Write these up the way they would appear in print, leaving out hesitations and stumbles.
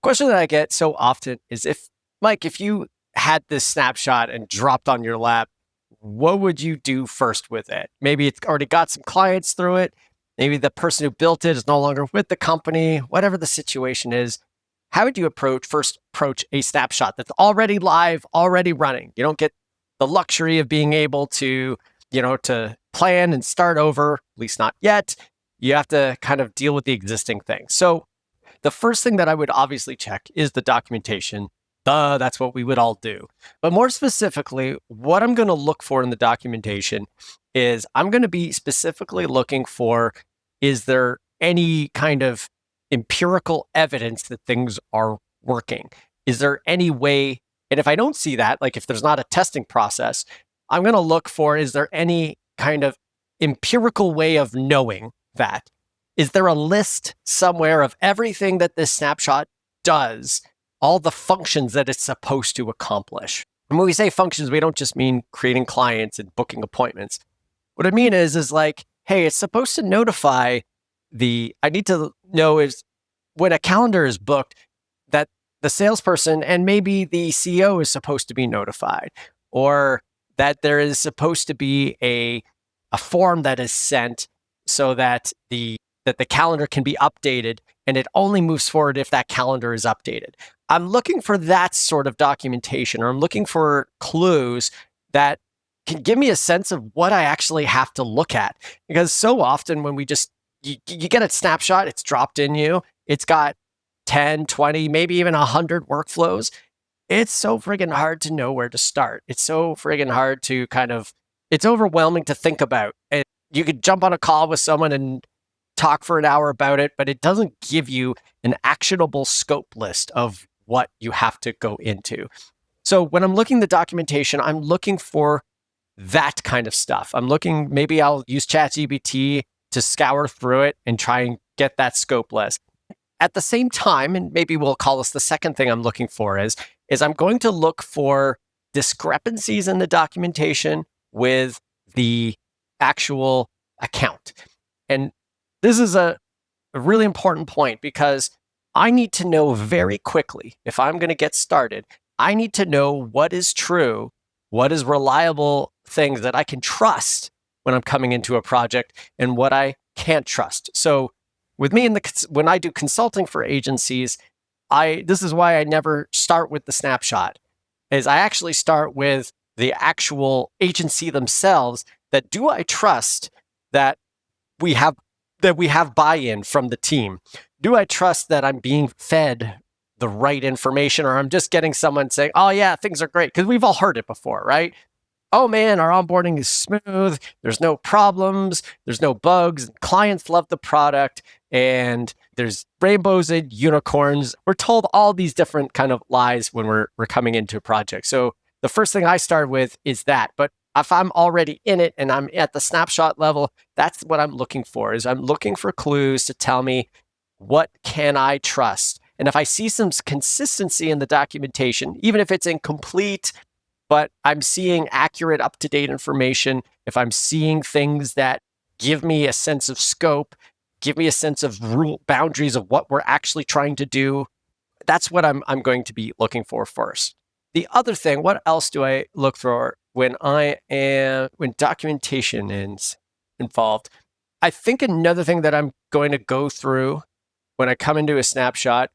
question that I get so often is Mike, if you had this snapshot and dropped on your lap, what would you do first with it? Maybe it's already got some clients through it. Maybe the person who built it is no longer with the company, whatever the situation is. How would you first approach a snapshot that's already live, already running? You don't get the luxury of being able to, to plan and start over, at least not yet. You have to kind of deal with the existing thing. So the first thing that I would obviously check is the documentation. That's what we would all do. But more specifically, what I'm going to look for in the documentation is I'm going to be specifically looking for, is there any kind of empirical evidence that things are working? Is there any way, and if I don't see that, like if there's not a testing process, I'm going to look for, is there any kind of empirical way of knowing that? Is there a list somewhere of everything that this snapshot does, all the functions that it's supposed to accomplish? And when we say functions, we don't just mean creating clients and booking appointments. What I mean is like, hey, it's supposed to notify I need to know is when a calendar is booked that the salesperson and maybe the CEO is supposed to be notified, or that there is supposed to be a form that is sent so that the calendar can be updated, and it only moves forward if that calendar is updated. I'm looking for that sort of documentation, or I'm looking for clues that can give me a sense of what I actually have to look at. Because so often when you get a snapshot, it's dropped in you, it's got 10, 20, maybe even 100 workflows. It's so friggin' hard to know where to start. It's so friggin' hard to it's overwhelming to think about. And you could jump on a call with someone and talk for an hour about it, but it doesn't give you an actionable scope list of what you have to go into. So when I'm looking at the documentation, I'm looking for that kind of stuff. Maybe I'll use ChatGPT to scour through it and try and get that scope list. At the same time, and maybe we'll call this the second thing I'm looking for is I'm going to look for discrepancies in the documentation with the actual account. And this is a really important point, because I need to know very quickly, if I'm going to get started, I need to know what is true, what is reliable things that I can trust when I'm coming into a project, and what I can't trust. So with me, when I do consulting for agencies, this is why I never start with the snapshot, is I actually start with the actual agency themselves. That do I trust that we have buy-in from the team? Do I trust that I'm being fed the right information, or I'm just getting someone saying, oh yeah, things are great? Because we've all heard it before, right? Oh man, our onboarding is smooth. There's no problems. There's no bugs. Clients love the product, and there's rainbows and unicorns. We're told all these different kind of lies when we're coming into a project. So the first thing I start with is that. But if I'm already in it and I'm at the snapshot level, that's what I'm looking for. Is I'm looking for clues to tell me, what can I trust? And if I see some consistency in the documentation, even if it's incomplete, but I'm seeing accurate, up-to-date information, if I'm seeing things that give me a sense of scope, give me a sense of boundaries of what we're actually trying to do, that's what I'm going to be looking for first. The other thing, what else do I look for when documentation is involved? I think another thing that I'm going to go through when I come into a snapshot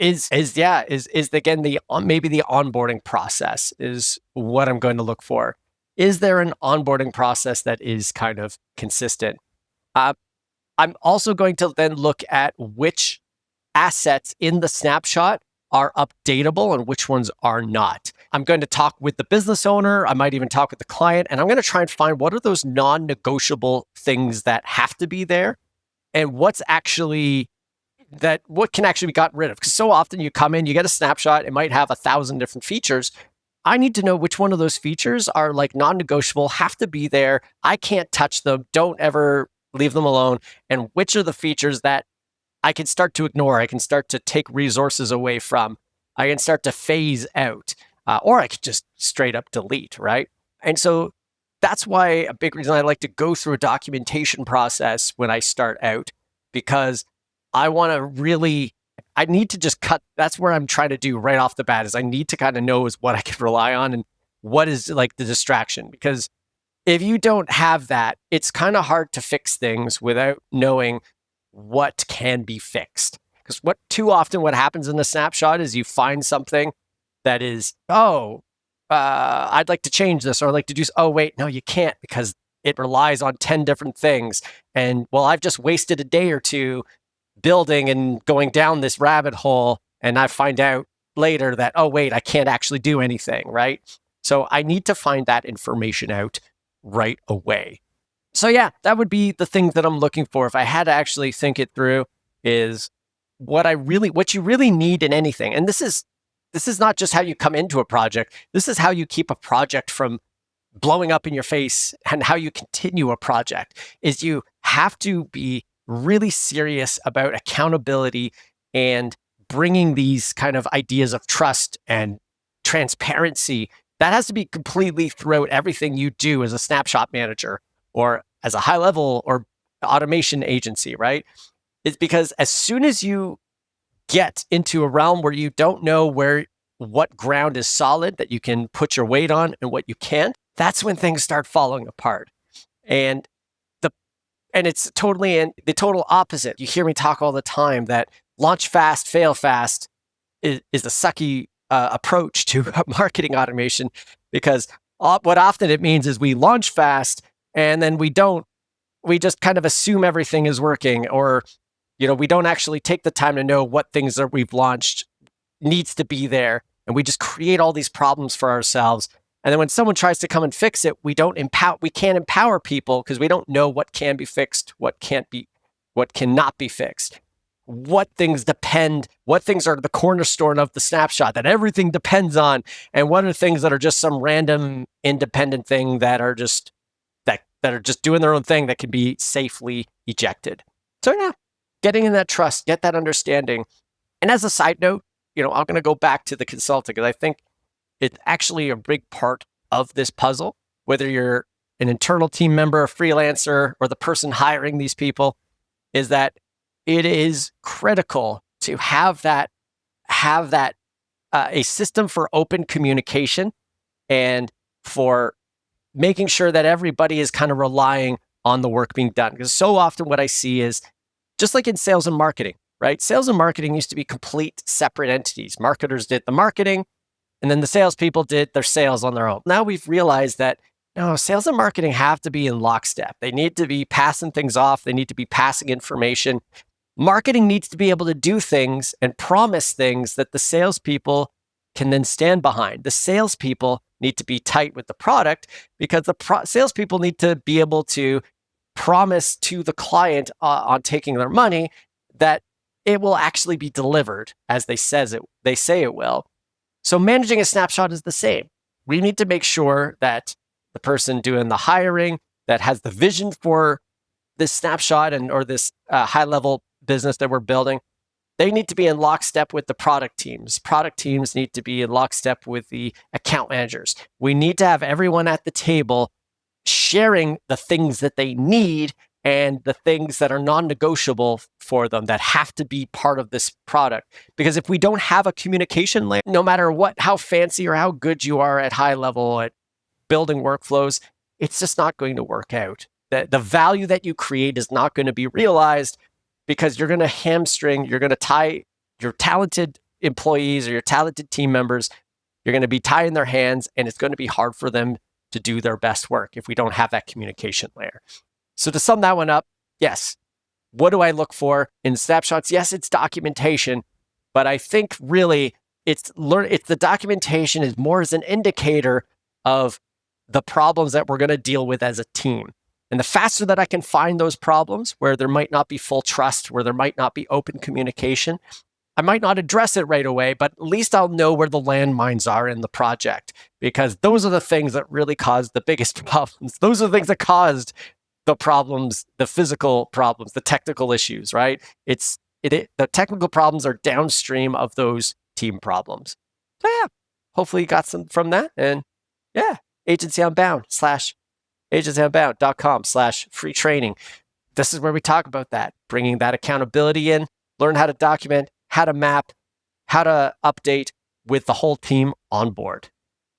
is again maybe the onboarding process is what I'm going to look for. Is there an onboarding process that is kind of consistent? I'm also going to then look at which assets in the snapshot are updatable and which ones are not. I'm going to talk with the business owner. I might even talk with the client, and I'm going to try and find what are those non-negotiable things that have to be there, and what can actually be gotten rid of. Because so often you come in, you get a snapshot, it might have 1,000 different features. I need to know which one of those features are like non-negotiable, have to be there. I can't touch them. Don't ever leave them alone. And which are the features that I can start to ignore. I can start to take resources away from. I can start to phase out, or I could just straight up delete, right? And so that's why a big reason I like to go through a documentation process when I start out, because I want to really I need to just cut. That's where I'm trying to do right off the bat is I need to kind of know is what I can rely on and what is like the distraction. Because if you don't have that, it's kind of hard to fix things without knowing what can be fixed. Because too often what happens in the snapshot is you find something that is, I'd like to change this, or I'd like to do, oh, wait, no, you can't because it relies on 10 different things. And well, I've just wasted a day or two building and going down this rabbit hole. And I find out later that, oh, wait, I can't actually do anything, right? So I need to find that information out right away. So yeah, that would be the thing that I'm looking for. If I had to actually think it through, is what you really need in anything. And this is not just how you come into a project. This is how you keep a project from blowing up in your face, and how you continue a project is you have to be really serious about accountability and bringing these kind of ideas of trust and transparency. That has to be completely throughout everything you do as a snapshot manager or as a HighLevel or automation agency, right? It's because as soon as you get into a realm where you don't know what ground is solid that you can put your weight on and what you can't, that's when things start falling apart. And it's totally the total opposite. You hear me talk all the time that launch fast, fail fast is a sucky approach to marketing automation, because what often it means is we launch fast and then we just kind of assume everything is working, or we don't actually take the time to know what things that we've launched needs to be there, and we just create all these problems for ourselves. And then when someone tries to come and fix it, we can't empower people because we don't know what can be fixed, what cannot be fixed, what things are the cornerstone of the snapshot that everything depends on, and what are things that are just some random independent thing that are just doing their own thing that can be safely ejected. So yeah, getting in that trust, get that understanding. And as a side note, I'm going to go back to the consulting, because I think it's actually a big part of this puzzle, whether you're an internal team member, a freelancer, or the person hiring these people, is that it is critical to have a system for open communication and for making sure that everybody is kind of relying on the work being done. Because so often what I see is, just like in sales and marketing, right? Sales and marketing used to be complete separate entities. Marketers did the marketing, and then the salespeople did their sales on their own. Now we've realized that no, sales and marketing have to be in lockstep. They need to be passing things off. They need to be passing information. Marketing needs to be able to do things and promise things that the salespeople can then stand behind. The salespeople need to be tight with the product, because the salespeople need to be able to promise to the client on taking their money that it will actually be delivered as they say it will. So managing a snapshot is the same. We need to make sure that the person doing the hiring that has the vision for this snapshot or this HighLevel business that we're building, they need to be in lockstep with the product teams. Product teams need to be in lockstep with the account managers. We need to have everyone at the table sharing the things that they need and the things that are non-negotiable for them that have to be part of this product. Because if we don't have a communication layer, no matter how fancy or how good you are at HighLevel at building workflows, it's just not going to work out. The value that you create is not going to be realized, because you're going to tie your talented employees or your talented team members, you're going to be tying their hands, and it's going to be hard for them to do their best work if we don't have that communication layer. So to sum that one up, yes, what do I look for in snapshots? Yes, it's documentation, but I think really it's the documentation is more as an indicator of the problems that we're going to deal with as a team. And the faster that I can find those problems where there might not be full trust, where there might not be open communication, I might not address it right away, but at least I'll know where the landmines are in the project, because those are the things that really cause the biggest problems. Those are the things that caused the problems, the physical problems, the technical issues, right? The technical problems are downstream of those team problems. So yeah, hopefully you got some from that. And yeah, agencyonbound.com/free training. This is where we talk about that, bringing that accountability in, learn how to document, how to map, how to update with the whole team on board.